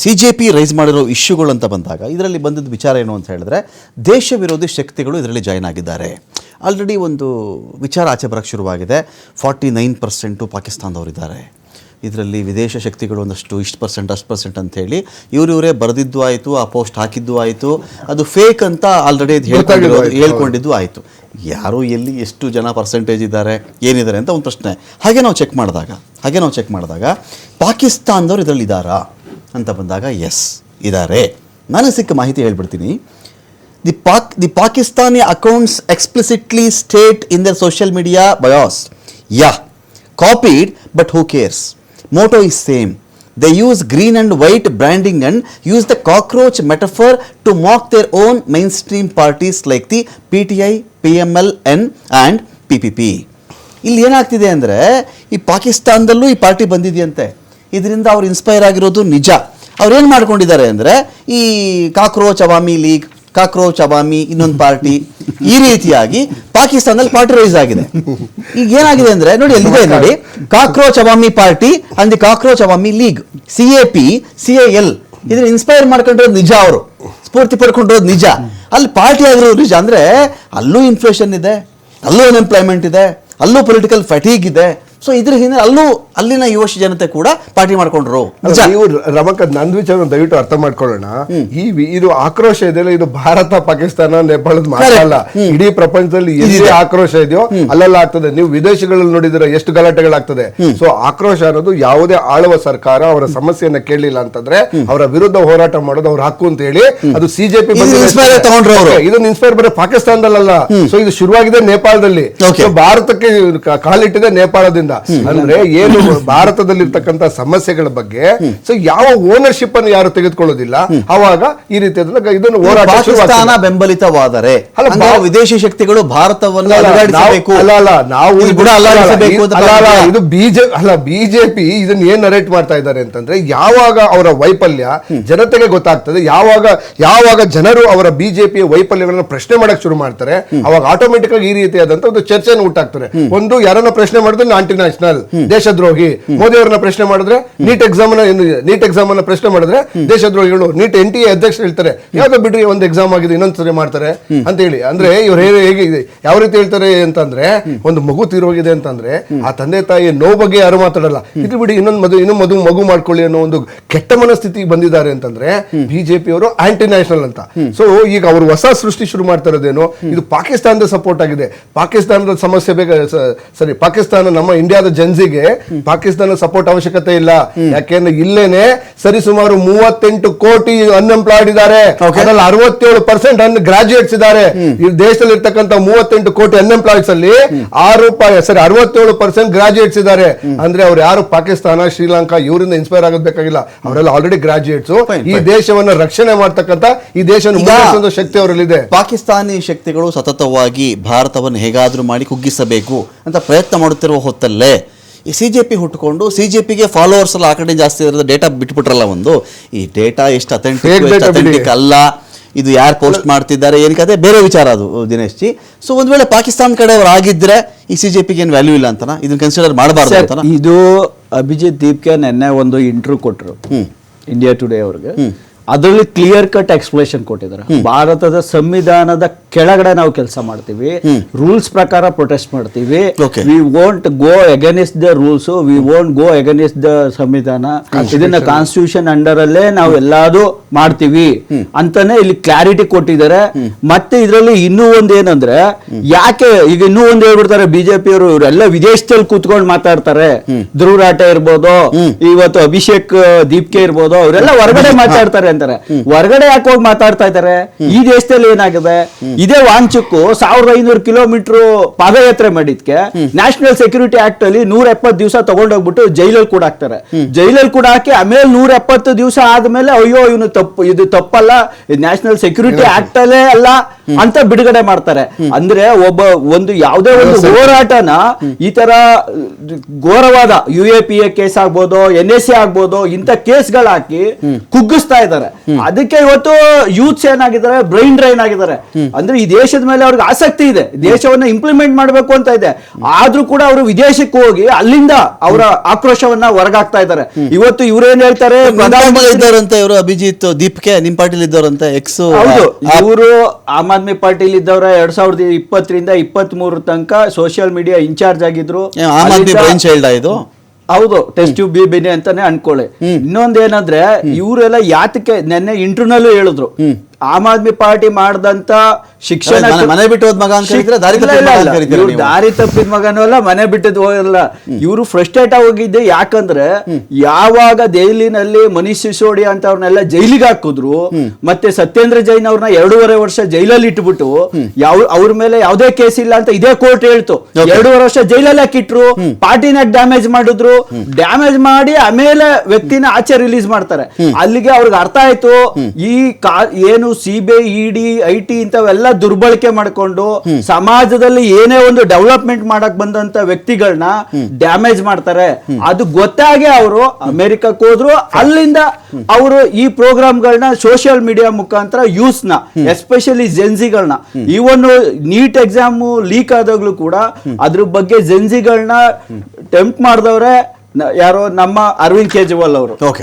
CJP rice ಮಾಡಿರೋ ಇಶ್ಯೂಗಳು ಅಂತ ಬಂದಾಗ ಇದರಲ್ಲಿ ಬಂದಿದ್ದ ವಿಚಾರ ಏನು ಅಂತ ಹೇಳಿದ್ರೆ ದೇಶ ವಿರೋಧಿ ಶಕ್ತಿಗಳು ಇದರಲ್ಲಿ ಜಾಯ್ನ್ ಆಗಿದ್ದಾರೆ. ಆಲ್ರೆಡಿ ಒಂದು ವಿಚಾರ ಆಚೆ ಬರೋಕ್ಕೆ ಶುರುವಾಗಿದೆ. 49% ಪಾಕಿಸ್ತಾನದವರಿದ್ದಾರೆ ಇದರಲ್ಲಿ. ವಿದೇಶ ಶಕ್ತಿಗಳು ಒಂದಷ್ಟು ಇಷ್ಟು ಪರ್ಸೆಂಟ್ ಅಂಥೇಳಿ ಇವರೇ ಬರೆದಿದ್ದು ಆಯಿತು, ಆ ಪೋಸ್ಟ್ ಹಾಕಿದ್ದು ಆಯಿತು, ಅದು ಫೇಕ್ ಅಂತ ಆಲ್ರೆಡಿ ಹೇಳ್ಕೊಂಡಿದ್ದು ಆಯಿತು. ಯಾರು ಎಲ್ಲಿ ಎಷ್ಟು ಜನ ಪರ್ಸೆಂಟೇಜ್ ಇದ್ದಾರೆ ಏನಿದ್ದಾರೆ ಅಂತ ಒಂದು ಪ್ರಶ್ನೆ. ಹಾಗೆ ನಾವು ಚೆಕ್ ಮಾಡಿದಾಗ ಪಾಕಿಸ್ತಾನದವ್ರು ಇದರಲ್ಲಿ ಇದ್ದಾರಾ ಅಂತ ಬಂದಾಗ ಎಸ್ ಇದ್ದಾರೆ. ನಾನು ಸಿಕ್ಕ ಮಾಹಿತಿ ಹೇಳ್ಬಿಡ್ತೀನಿ. The Pakistani accounts explicitly state in their social media bias copied but who CARES. motto is same. They use green and white branding and use the cockroach metaphor to mock their own mainstream parties like the PTI, PMLN and PPP. ಇಲ್ಲಿ ಏನಾಗ್ತಿದೆ ಅಂದರೆ ಈ ಪಾಕಿಸ್ತಾನದಲ್ಲೂ ಈ party ಬಂದಿದೆಯಂತೆ. ಇದರಿಂದ ಅವ್ರು inspire ಆಗಿರೋದು ನಿಜ. ಅವ್ರು ಏನು ಮಾಡ್ಕೊಂಡಿದ್ದಾರೆ ಅಂದರೆ ಈ cockroach Awami league, cockroach Awami ಇನ್ನೊಂದು ಪಾರ್ಟಿ, ಈ ರೀತಿಯಾಗಿ ಪಾಕಿಸ್ತಾನದಲ್ಲಿ ಪಾರ್ಟಿ ರೈಸ್ ಆಗಿದೆ. ಈಗ ಏನಾಗಿದೆ ಅಂದರೆ ನೋಡಿ, ಎಲ್ಲಿದೆ ನೋಡಿ, cockroach Awami party and the cockroach Awami league, CAP, CAL ಇದನ್ನ ಇನ್ಸ್ಪೈರ್ ಮಾಡ್ಕೊಂಡಿರೋದು ನಿಜ, ಅವರು ಸ್ಫೂರ್ತಿ ಪಡ್ಕೊಂಡಿರೋದು ನಿಜ. ಅಲ್ಲಿ ಪಾರ್ಟಿ ಆಗಿರೋದು ನಿಜ. ಅಂದರೆ ಅಲ್ಲೂ ಇನ್ಫ್ಲೇಷನ್ ಇದೆ, ಅಲ್ಲೂ ಅನ್ಎಂಪ್ಲಾಯ್ಮೆಂಟ್ ಇದೆ, ಅಲ್ಲೂ ಪೊಲಿಟಿಕಲ್ ಫ್ಯಾಟಿಗ್ ಇದೆ. ಸೊ ಇದ್ರ ಹಿಂದೆ ಅಲ್ಲಿನ ಯುವ ಜನತೆ ಕೂಡ ಪಾರ್ಟಿ ಮಾಡ್ಕೊಂಡ್ರು. ರಮಕ ನಂದು ವಿಚಾರ ದಯವಿಟ್ಟು ಅರ್ಥ ಮಾಡ್ಕೊಳ್ಳೋಣ. ಇದು ಆಕ್ರೋಶ ಇದೆಯಲ್ಲ, ಇದು ಭಾರತ, ಪಾಕಿಸ್ತಾನ, ನೇಪಾಳದ ಮಾತ್ರ ಅಲ್ಲ, ಇಡೀ ಪ್ರಪಂಚದಲ್ಲಿ ಎಲ್ಲಿ ಆಕ್ರೋಶ ಇದೆಯೋ ಅಲ್ಲೆಲ್ಲ ಆಗ್ತದೆ. ನೀವು ವಿದೇಶಗಳಲ್ಲಿ ನೋಡಿದ್ರೆ ಎಷ್ಟು ಗಲಾಟೆಗಳಾಗ್ತದೆ. ಸೊ ಆಕ್ರೋಶ ಅನ್ನೋದು ಯಾವುದೇ ಆಳುವ ಸರ್ಕಾರ ಅವರ ಸಮಸ್ಯೆಯನ್ನ ಕೇಳಲಿಲ್ಲ ಅಂತಂದ್ರೆ ಅವರ ವಿರುದ್ಧ ಹೋರಾಟ ಮಾಡೋದು ಅವ್ರ ಹಕ್ಕು ಅಂತ ಹೇಳಿ ಅದು CJP ಇದನ್ನ ಇನ್ಸ್ಪೈರ್ ಬರೋ ಪಾಕಿಸ್ತಾನದಲ್ಲ. ಸೊ ಇದು ಶುರುವಾಗಿದೆ ನೇಪಾಳದಲ್ಲಿ, ಭಾರತಕ್ಕೆ ಕಾಲಿಟ್ಟಿದೆ ನೇಪಾಳದಿಂದ. ಅಂದ್ರೆ ಏನು ಭಾರತದಲ್ಲಿರ್ತಕ್ಕಂಥ ಸಮಸ್ಯೆಗಳ ಬಗ್ಗೆ ಸೊ ಯಾವ ಓನರ್ಶಿಪ್ ಅನ್ನು ಯಾರು ತೆಗೆದುಕೊಳ್ಳೋದಿಲ್ಲ, ಅವಾಗ ಈ ರೀತಿ ಇದನ್ನು ಪಾಕಿಸ್ತಾನ ಬೆಂಬಲಿತವಾದರೆ ವಿದೇಶಿ ಶಕ್ತಿಗಳು ಭಾರತವನ್ನು ಇದು ಬಿಜೆಪಿ ಇದನ್ನ ಏನ್ ನರೇಟ್ ಮಾಡ್ತಾ ಇದ್ದಾರೆ ಅಂತಂದ್ರೆ, ಯಾವಾಗ ಅವರ ವೈಫಲ್ಯ ಜನತೆಗೆ ಗೊತ್ತಾಗ್ತದೆ, ಯಾವಾಗ ಜನರು ಅವರ ಬಿಜೆಪಿಯ ವೈಫಲ್ಯಗಳನ್ನ ಪ್ರಶ್ನೆ ಮಾಡಕ್ ಶುರು ಮಾಡ್ತಾರೆ, ಅವಾಗ ಆಟೋಮೆಟಿಕ್ ಆಗಿ ಈ ರೀತಿಯಾದಂತ ಒಂದು ಚರ್ಚೆಯನ್ನು ಹುಟ್ಟಾಕ್ತಾರೆ. ಒಂದು ಯಾರನ್ನ ಪ್ರಶ್ನೆ ಮಾಡಿದ್ರೆ ಆಂಟಿ ನ್ಯಾಷನಲ್, ದೇಶದ್ರೋಹಿ. ಮೋದಿ ಅವರನ್ನ ಪ್ರಶ್ನೆ ಮಾಡಿದ್ರೆ, ನೀಟ್ ಎಕ್ಸಾಮ್ ಅನ್ನ ಪ್ರಶ್ನೆ ಮಾಡಿದ್ರೆ ದೇಶದ್ರೋಹಿಗಳು. ನೀಟ್ NTA ಅಧ್ಯಕ್ಷ ಹೇಳ್ತಾರೆ, ಯಾವ್ದೋ ಬಿಡ್ರಿ ಒಂದು ಎಕ್ಸಾಮ್ ಆಗಿದೆ ಇನ್ನೊಂದ್ಸರಿ ಮಾಡ್ತಾರೆ ಅಂತ ಹೇಳಿ. ಅಂದ್ರೆ ಇವ್ರು ಹೇಗೆ ಯಾವ ರೀತಿ ಹೇಳ್ತಾರೆ ಅಂತಂದ್ರೆ, ಒಂದು ಮಗು ತೀರೋಗಿದೆ ಅಂತಂದ್ರೆ ಆ ತಂದೆ ತಾಯಿ ನೋವು ಬಗ್ಗೆ ಯಾರು ಮಾತಾಡಲ್ಲ. ಇದು ಬಿಡಿ ಇನ್ನೊಂದು ಮಗು ಮಾಡ್ಕೊಳ್ಳಿ ಅನ್ನೋ ಒಂದು ಕೆಟ್ಟ ಮನಸ್ಥಿತಿಗೆ ಬಂದಿದ್ದಾರೆ ಅಂತಂದ್ರೆ ಬಿಜೆಪಿ ಅವರು ಆಂಟಿ ನ್ಯಾಷನಲ್ ಅಂತ. ಸೊ ಈಗ ಅವರು ಹೊಸ ಸೃಷ್ಟಿ ಶುರು ಮಾಡ್ತಾ ಇರೋದೇನು, ಇದು ಪಾಕಿಸ್ತಾನದ ಸಪೋರ್ಟ್ ಆಗಿದೆ. ಪಾಕಿಸ್ತಾನದ ಸಮಸ್ಯೆ ಸರಿ, ಪಾಕಿಸ್ತಾನ ನಮ್ಮ ಇಂಡಿಯಾದ ಜನರಿಗೆ ಪಾಕಿಸ್ತಾನ ಸಪೋರ್ಟ್ ಅವಶ್ಯಕತೆ ಇಲ್ಲ. ಯಾಕೆಂದ್ರೆ ಇಲ್ಲೇನೆ ಸರಿ ಸುಮಾರು 38 ಕೋಟಿ ಅನ್ಎಂಪ್ಲಾಯ್ಡ್ ಇದ್ದಾರೆ, ಅದರಲ್ಲಿ 67% ಗ್ರಾಜುಯೇಟ್ಸ್ ಇದ್ದಾರೆ. ಈ ದೇಶದಲ್ಲಿ ಇರ್ತಕ್ಕಂಥ 38 ಕೋಟಿ ಅನ್ಎಂಪ್ಲಾಯ್ಡ್ಸ್ ಅಲ್ಲಿ 67% ಗ್ರಾಜುಯೇಟ್ಸ್ ಇದ್ದಾರೆ. ಅಂದ್ರೆ ಅವ್ರು ಯಾರು ಪಾಕಿಸ್ತಾನ, ಶ್ರೀಲಂಕಾ ಇವರಿಂದ ಇನ್ಸ್ಪೈರ್ ಆಗೋದು ಬೇಕಾಗಿಲ್ಲ, ಅವರೆಲ್ಲ ಆಲ್ರೆಡಿ ಗ್ರಾಜುಯೇಟ್ಸ್. ಈ ದೇಶವನ್ನ ರಕ್ಷಣೆ ಮಾಡ್ತಕ್ಕಂಥ, ಈ ದೇಶವನ್ನು ಶಕ್ತಿ ಅವರಲ್ಲಿದೆ. ಪಾಕಿಸ್ತಾನಿ ಶಕ್ತಿಗಳು ಸತತವಾಗಿ ಭಾರತವನ್ನು ಹೇಗಾದ್ರೂ ಮಾಡಿ ಕುಗ್ಗಿಸಬೇಕು ಅಂತ ಪ್ರಯತ್ನ ಮಾಡುತ್ತಿರುವ ಹೊತ್ತಲ್ಲೇ ಈ CJP ಹುಟ್ಟುಕೊಂಡು CJPಗೆ ಫಾಲೋವರ್ಸ್ ಎಲ್ಲ ಆ ಕಡೆ ಜಾಸ್ತಿ ಇರೋದು ಡೇಟಾ ಬಿಟ್ಬಿಟ್ರಲ್ಲ. ಒಂದು ಈ ಡೇಟಾ ಎಷ್ಟು ಅಥೆಂಟಿಕ್ ಅಲ್ಲ, ಇದು ಯಾರು ಪೋಸ್ಟ್ ಮಾಡ್ತಿದ್ದಾರೆ ಏನಕ್ಕೆ ಬೇರೆ ವಿಚಾರ ಅದು ದಿನೇಶ್ ಜಿ. ಸೊ ಒಂದ್ ವೇಳೆ ಪಾಕಿಸ್ತಾನ ಕಡೆ ಅವ್ರು ಆಗಿದ್ರೆ ಈ CJPಗೆ ಏನು ವ್ಯಾಲ್ಯೂ ಇಲ್ಲ ಅಂತನಾ, ಇದನ್ನ ಕನ್ಸಿಡರ್ ಮಾಡಬಾರ್ದು ಅಂತನಾ? ಇದು ಅಭಿಜಿತ್ ದೀಪ್ಗೆ ನೆನ್ನೆ ಒಂದು ಇಂಟರ್ವ್ಯೂ ಕೊಟ್ಟರು ಇಂಡಿಯಾ ಟುಡೇ ಅವ್ರಿಗೆ. ಅದರಲ್ಲಿ ಕ್ಲಿಯರ್ ಕಟ್ ಎಕ್ಸ್ಪ್ಲೇಷನ್ ಕೊಟ್ಟಿದ್ದಾರೆ. ಭಾರತದ ಸಂವಿಧಾನದ ಕೆಳಗಡೆ ನಾವು ಕೆಲಸ ಮಾಡ್ತೀವಿ, ರೂಲ್ಸ್ ಪ್ರಕಾರ ಪ್ರೊಟೆಸ್ಟ್ ಮಾಡ್ತೀವಿ. We won't go against the rules, we won't go against the ಸಂವಿಧಾನ. ಇದನ್ನ ಕಾನ್ಸ್ಟಿಟ್ಯೂಷನ್ ಅಂಡರ್ ಅಲ್ಲೇ ನಾವು ಎಲ್ಲಾದು ಮಾಡ್ತೀವಿ ಅಂತಾನೆ ಇಲ್ಲಿ ಕ್ಲಾರಿಟಿ ಕೊಟ್ಟಿದ್ದಾರೆ. ಮತ್ತೆ ಇದರಲ್ಲಿ ಇನ್ನೂ ಒಂದ್ ಏನಂದ್ರೆ, ಯಾಕೆ ಈಗ ಇನ್ನೂ ಒಂದ್ ಹೇಳ್ಬಿಡ್ತಾರೆ ಬಿಜೆಪಿ ಅವರು, ಇವರೆಲ್ಲ ವಿದೇಶದಲ್ಲಿ ಕೂತ್ಕೊಂಡು ಮಾತಾಡ್ತಾರೆ. ಧ್ರುವ್ ರಾಟೆ ಇರ್ಬೋದು, ಇವತ್ತು ಅಭಿಷೇಕ್ ದೀಪ್ಕೆ ಇರ್ಬೋದು, ಅವರೆಲ್ಲ ಹೊರಗಡೆ ಮಾತಾಡ್ತಾರೆ ಅಂತಾರೆ. ಹೊರಗಡೆ ಯಾಕೆ ಹೋಗಿ ಮಾತಾಡ್ತಾ ಇದ್ದಾರೆ? ಈ ದೇಶದಲ್ಲಿ ಏನಾಗಿದೆ, ಇದೇ ವಾಂಚಕ್ಕೂ 1500 ಕಿಲೋಮೀಟರ್ ಪಾದಯಾತ್ರೆ ಮಾಡಿದ್ಕೆ ನ್ಯಾಷನಲ್ ಸೆಕ್ಯೂರಿಟಿ ಆಕ್ಟ್ ಅಲ್ಲಿ 170 ದಿವಸ ತಗೊಂಡೋಗ್ಬಿಟ್ಟು ಜೈಲಲ್ಲಿ ಕೂಡ ಹಾಕ್ತಾರೆ. ಜೈಲಲ್ಲಿ ಕೂಡ ಹಾಕಿ ಆಮೇಲೆ 170 ದಿವಸ ಆದ್ಮೇಲೆ ಅಯ್ಯೋ ಇವನು ಇದು ತಪ್ಪಲ್ಲ, ನ್ಯಾಷನಲ್ ಸೆಕ್ಯೂರಿಟಿ ಆಕ್ಟ್ ಅಲ್ಲೇ ಅಲ್ಲ ಅಂತ ಬಿಡುಗಡೆ ಮಾಡ್ತಾರೆ. ಅಂದ್ರೆ ಒಂದು ಯಾವುದೇ ಒಂದು ಹೋರಾಟನ ಈ ತರ ಘೋರವಾದ UAPA ಕೇಸ್ ಆಗ್ಬೋದು, NSA ಆಗ್ಬೋದು, ಇಂಥ ಕೇಸ್ಗಳು ಹಾಕಿ ಕುಗ್ಗಿಸ್ತಾ ಇದ್ದಾರೆ. ಮಾಡಿದ್ದಾರೆ. ಅದಕ್ಕೆ ಇವತ್ತು ಯೂತ್ಸ್ ಏನಾಗಿದ್ದಾರೆ, ಬ್ರೈನ್ ಡ್ರೈನ್ ಆಗಿದ್ದಾರೆ. ಅಂದ್ರೆ ಈ ದೇಶದ ಮೇಲೆ ಅವ್ರಿಗೆ ಆಸಕ್ತಿ ಇದೆ, ದೇಶವನ್ನ ಇಂಪ್ಲಿಮೆಂಟ್ ಮಾಡಬೇಕು ಅಂತ ಇದೆ, ಆದ್ರೂ ಕೂಡ ಅವರು ವಿದೇಶಕ್ಕೆ ಹೋಗಿ ಅಲ್ಲಿಂದ ಅವರ ಆಕ್ರೋಶವನ್ನ ಹೊರಗಾಗ್ತಾ ಇದ್ದಾರೆ. ಇವತ್ತು ಇವ್ರೇನ್ ಹೇಳ್ತಾರೆ, ಇದ್ದವರಂತೆ ಇವರು ಅಭಿಜಿತ್ ದೀಪ್ಕೆ ನಿಮ್ ಪಾರ್ಟಿಲಿ ಇದ್ದವರಂತೆ ಎಕ್ಸ್. ಹೌದು, ಇವರು ಆಮ್ ಆದ್ಮಿ ಪಾರ್ಟಿಲಿ ಇದ್ದವರ 2020ರಿಂದ 23 ತನಕ ಸೋಷಿಯಲ್ ಮೀಡಿಯಾ ಇನ್ಚಾರ್ಜ್ ಆಗಿದ್ರು. ಆಮ್ ಆದ್ಮಿ ಬ್ರೈನ್ ಚೈಲ್ಡ್ ಇದು. ಹೌದು, ಟೆಸ್ಟ್ ಟ್ಯೂಬ್ ಬಿಬಿನಿ ಅಂತಾನೆ ಅನ್ಕೊಳ್ಳಿ. ಇನ್ನೊಂದೇನಂದ್ರೆ ಇವರೆಲ್ಲ ಯಾತಕ್ಕೆ ನೆನ್ನೆ ಇಂಟರ್ನಲ್ಲೂ ಹೇಳಿದ್ರು, ಆಮ್ ಆದ್ಮಿ ಪಾರ್ಟಿ ಮಾಡಿದಂತ ಶಿಕ್ಷಣ ಮನೆ ಬಿಟ್ಟು ಹೋದ್ ಮಗ ಅಂತ ಕರೀತೀರಾ? ದಾರಿ ತಪ್ಪಿದ ಮಗನೂ ಅಲ್ಲ, ಮನೆ ಬಿಟ್ಟದ್ ಹೋಗಲ್ಲ. ಇವರು ಫ್ರಸ್ಟ್ರೇಟ್ ಹೋಗಿದ್ದೆ. ಯಾಕಂದ್ರೆ ಯಾವಾಗ ದೆಹಲಿನಲ್ಲಿ ಮನೀಶ್ ಸಿಸೋಡಿಯಾ ಅಂತ ಅವ್ರನ್ನೆಲ್ಲ ಜೈಲಿಗೆ ಹಾಕಿದ್ರು, ಮತ್ತೆ ಸತ್ಯೇಂದ್ರ ಜೈನ್ ಅವ್ರನ್ನ 2.5 ವರ್ಷ ಜೈಲಲ್ಲಿ ಇಟ್ಬಿಟ್ಟು ಅವ್ರ ಮೇಲೆ ಯಾವುದೇ ಕೇಸ್ ಇಲ್ಲ ಅಂತ ಇದೇ ಕೋರ್ಟ್ ಹೇಳ್ತು. 2.5 ವರ್ಷ ಜೈಲಲ್ಲಿ ಹಾಕಿಟ್ರು, ಪಾರ್ಟಿನ ಡ್ಯಾಮೇಜ್ ಮಾಡಿದ್ರು. ಡ್ಯಾಮೇಜ್ ಮಾಡಿ ಆಮೇಲೆ ವ್ಯಕ್ತಿನ ಆಚೆ ರಿಲೀಸ್ ಮಾಡ್ತಾರೆ. ಅಲ್ಲಿಗೆ ಅವ್ರಿಗೆ ಅರ್ಥ ಆಯ್ತು, ಈ ಏನು ಸಿಬಿಐ, ಇಡಿ, ಐಟಿ ಇಂಥವೆಲ್ಲ ದುರ್ಬಳಕೆ ಮಾಡ್ಕೊಂಡು ಸಮಾಜದಲ್ಲಿ ಏನೇ ಒಂದು ಡೆವಲಪ್ಮೆಂಟ್ ಮಾಡಕ್ ಬಂದಂತ ವ್ಯಕ್ತಿಗಳನ್ನ ಡ್ಯಾಮೇಜ್ ಮಾಡ್ತಾರೆ. ಅದು ಗೊತ್ತಾಗಿ ಅವರು ಅಮೆರಿಕಕ್ಕೆ ಹೋದ್ರು. ಅಲ್ಲಿಂದ ಅವರು ಈ ಪ್ರೋಗ್ರಾಮ್ಗಳನ್ನ ಸೋಷಿಯಲ್ ಮೀಡಿಯಾ ಮುಖಾಂತರ ಯೂಸ್ ನ, ಎಸ್ಪೆಷಲಿ ಜೆನ್ಸಿಗಳನ್ನ, ಇವನ್ ನೀಟ್ ಎಕ್ಸಾಮ್ ಲೀಕ್ ಆದಾಗ್ಲೂ ಕೂಡ ಅದ್ರ ಬಗ್ಗೆ ಜೆನ್ಸಿಗಳನ್ನ ಟೆಂಪ್ಟ್ ಮಾಡಿದವ್ರೆ ಯಾರೋ ನಮ್ಮ ಅರವಿಂದ್ ಕೇಜ್ರಿವಾಲ್ ಅವರು.